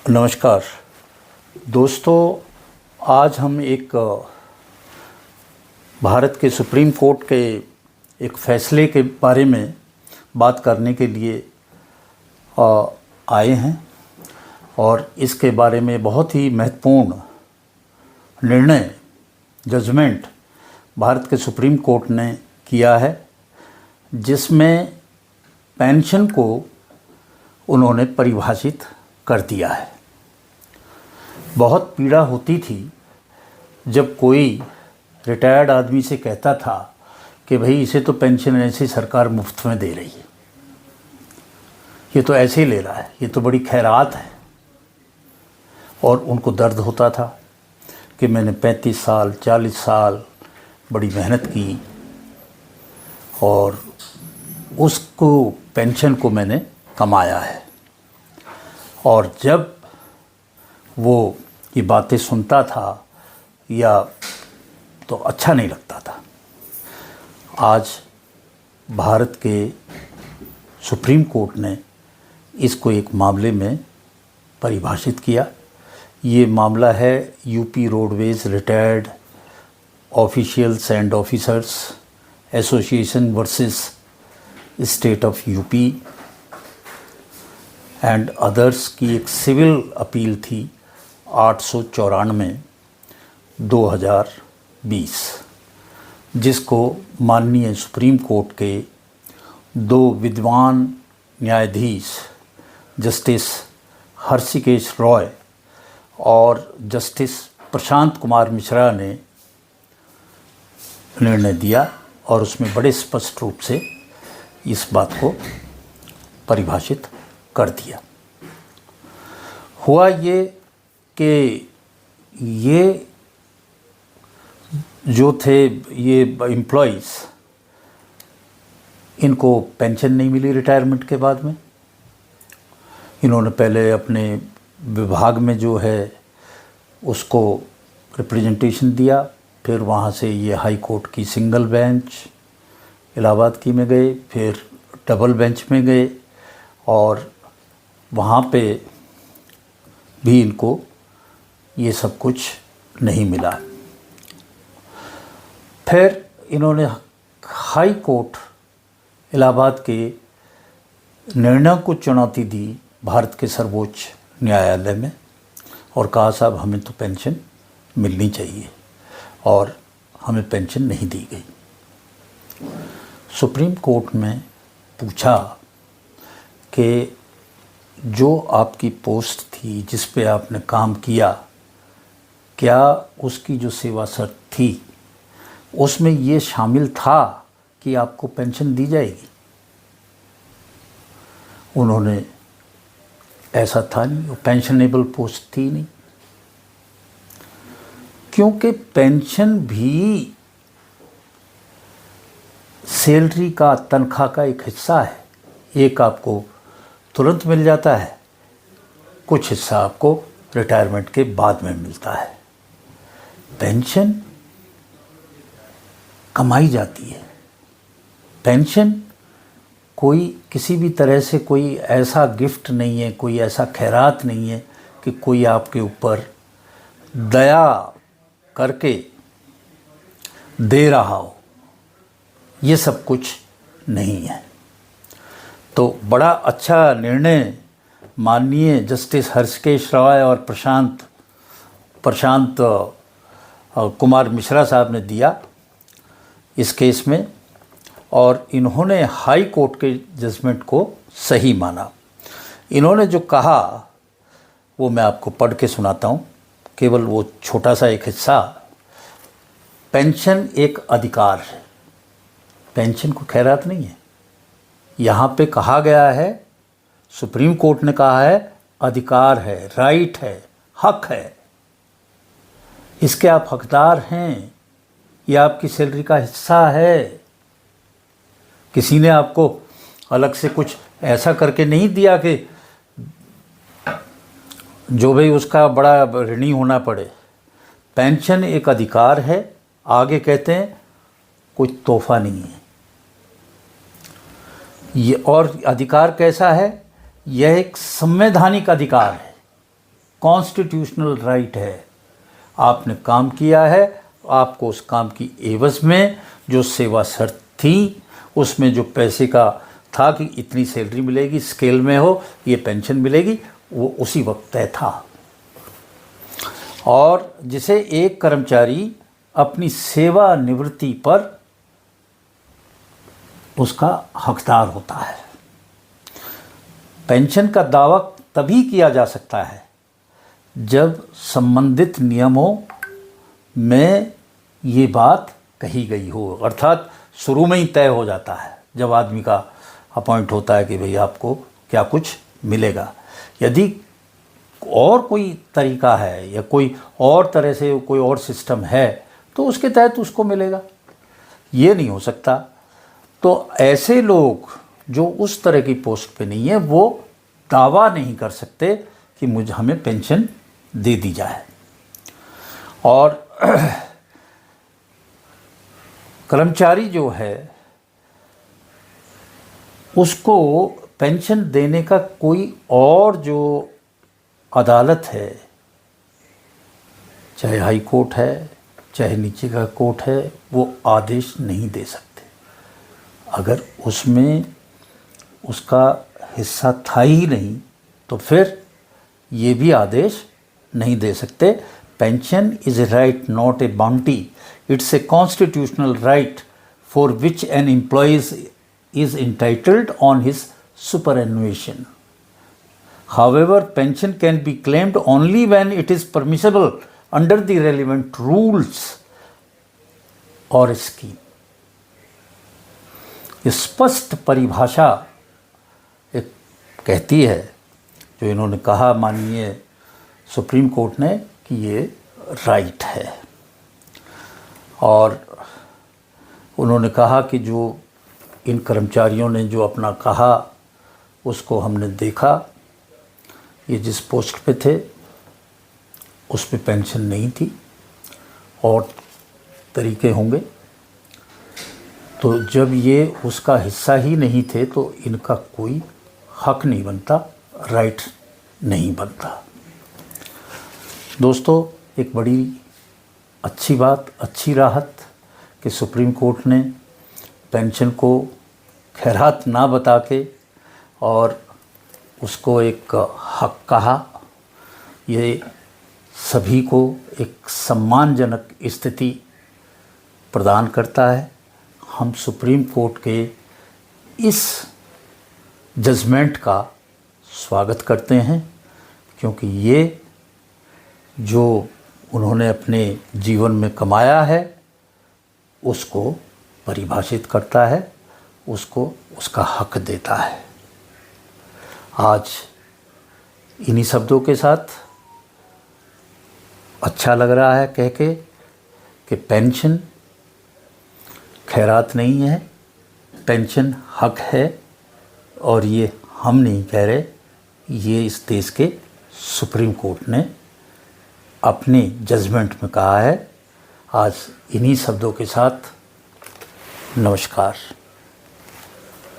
नमस्कार दोस्तों, आज हम एक भारत के सुप्रीम कोर्ट के एक फ़ैसले के बारे में बात करने के लिए आए हैं और इसके बारे में बहुत ही महत्वपूर्ण निर्णय जजमेंट भारत के सुप्रीम कोर्ट ने किया है, जिसमें पेंशन को उन्होंने परिभाषित कर दिया है। बहुत पीड़ा होती थी जब कोई रिटायर्ड आदमी से कहता था कि भाई इसे तो पेंशन ऐसे सरकार मुफ्त में दे रही है, ये तो ऐसे ही ले रहा है, ये तो बड़ी खैरात है। और उनको दर्द होता था कि मैंने 35 साल 40 साल बड़ी मेहनत की और उसको पेंशन को मैंने कमाया है। और जब वो ये बातें सुनता था या तो अच्छा नहीं लगता था। आज भारत के सुप्रीम कोर्ट ने इसको एक मामले में परिभाषित किया। ये मामला है UP roadways retired officials and officers association versus state of UP and others की एक सिविल अपील थी 894/2020, जिसको माननीय सुप्रीम कोर्ट के दो विद्वान न्यायाधीश जस्टिस हर्षिकेश रॉय और जस्टिस प्रशांत कुमार मिश्रा ने निर्णय दिया और उसमें बड़े स्पष्ट रूप से इस बात को परिभाषित कर दिया। हुआ ये कि ये जो थे ये एम्प्लॉइज़, इनको पेंशन नहीं मिली रिटायरमेंट के बाद में। इन्होंने पहले अपने विभाग में जो है उसको रिप्रेजेंटेशन दिया, फिर वहाँ से ये हाई कोर्ट की सिंगल बेंच इलाहाबाद की में गए, फिर डबल बेंच में गए और वहाँ पे भी इनको ये सब कुछ नहीं मिला। फिर इन्होंने हाई कोर्ट इलाहाबाद के निर्णय को चुनौती दी भारत के सर्वोच्च न्यायालय में और कहा साहब हमें तो पेंशन मिलनी चाहिए, और हमें पेंशन नहीं दी गई। सुप्रीम कोर्ट में पूछा कि जो आपकी पोस्ट थी जिस पे आपने काम किया, क्या उसकी जो सेवा शर्त थी उसमें ये शामिल था कि आपको पेंशन दी जाएगी? उन्होंने ऐसा था नहीं, वो पेंशनेबल पोस्ट थी नहीं, क्योंकि पेंशन भी सैलरी का, तनख्वाह का एक हिस्सा है। एक आपको तुरंत मिल जाता है, कुछ हिस्सा आपको रिटायरमेंट के बाद में मिलता है। पेंशन कमाई जाती है। पेंशन कोई किसी भी तरह से कोई ऐसा गिफ्ट नहीं है, कोई ऐसा खैरात नहीं है कि कोई आपके ऊपर दया करके दे रहा हो। ये सब कुछ नहीं है। तो बड़ा अच्छा निर्णय माननीय जस्टिस हर्षिकेश रॉय और प्रशांत कुमार मिश्रा साहब ने दिया इस केस में, और इन्होंने हाई कोर्ट के जजमेंट को सही माना। इन्होंने जो कहा वो मैं आपको पढ़ के सुनाता हूँ, केवल वो छोटा सा एक हिस्सा। पेंशन एक अधिकार है, पेंशन को खैरात नहीं है। यहाँ पे कहा गया है, सुप्रीम कोर्ट ने कहा है अधिकार है, राइट है, हक है, इसके आप हकदार हैं, ये आपकी सैलरी का हिस्सा है। किसी ने आपको अलग से कुछ ऐसा करके नहीं दिया कि जो भाई उसका बड़ा ऋणी होना पड़े। पेंशन एक अधिकार है, आगे कहते हैं कोई तोहफा नहीं है। ये और अधिकार कैसा है? यह एक संवैधानिक अधिकार है। कॉन्स्टिट्यूशनल राइट है। आपने काम किया है, आपको उस काम की एवज में जो सेवा शर्त थी, उसमें जो पैसे का था कि इतनी सैलरी मिलेगी, स्केल में हो, ये पेंशन मिलेगी, वो उसी वक्त तय था। और जिसे एक कर्मचारी अपनी सेवा निवृत्ति पर उसका हकदार होता है। पेंशन का दावा तभी किया जा सकता है जब संबंधित नियमों में ये बात कही गई हो, अर्थात शुरू में ही तय हो जाता है जब आदमी का अपॉइंट होता है कि भाई आपको क्या कुछ मिलेगा। यदि और कोई तरीका है या कोई और तरह से कोई और सिस्टम है तो उसके तहत उसको मिलेगा, ये नहीं हो सकता। तो ऐसे लोग जो उस तरह की पोस्ट पे नहीं है वो दावा नहीं कर सकते कि हमें पेंशन दे दी जाए। और कर्मचारी जो है उसको पेंशन देने का कोई और जो अदालत है, चाहे हाई कोर्ट है चाहे नीचे का कोर्ट है, वो आदेश नहीं दे सकते। अगर उसमें उसका हिस्सा था ही नहीं तो फिर ये भी आदेश नहीं दे सकते। Pension is a right not a bounty, it's a constitutional right for which an employee is entitled on his superannuation. However, pension can be claimed only when it is permissible under the relevant rules or scheme. स्पष्ट परिभाषा एक कहती है जो इन्होंने कहा माननीय supreme court ने कि ये राइट है। और उन्होंने कहा कि जो इन कर्मचारियों ने जो अपना कहा उसको हमने देखा, ये जिस पोस्ट पे थे उस पे पेंशन नहीं थी, और तरीके होंगे। तो जब ये उसका हिस्सा ही नहीं थे तो इनका कोई हक नहीं बनता, राइट नहीं बनता। दोस्तों, एक बड़ी अच्छी बात, अच्छी राहत कि सुप्रीम कोर्ट ने पेंशन को खैरात ना बता के और उसको एक हक कहा। ये सभी को एक सम्मानजनक स्थिति प्रदान करता है। हम सुप्रीम कोर्ट के इस जजमेंट का स्वागत करते हैं, क्योंकि ये जो उन्होंने अपने जीवन में कमाया है उसको परिभाषित करता है, उसको उसका हक देता है। आज इन्हीं शब्दों के साथ अच्छा लग रहा है कह के कि पेंशन खैरात नहीं है, पेंशन हक है। और ये हम नहीं कह रहे, ये इस देश के सुप्रीम कोर्ट ने अपने जजमेंट में कहा है। आज इन्हीं शब्दों के साथ नमस्कार।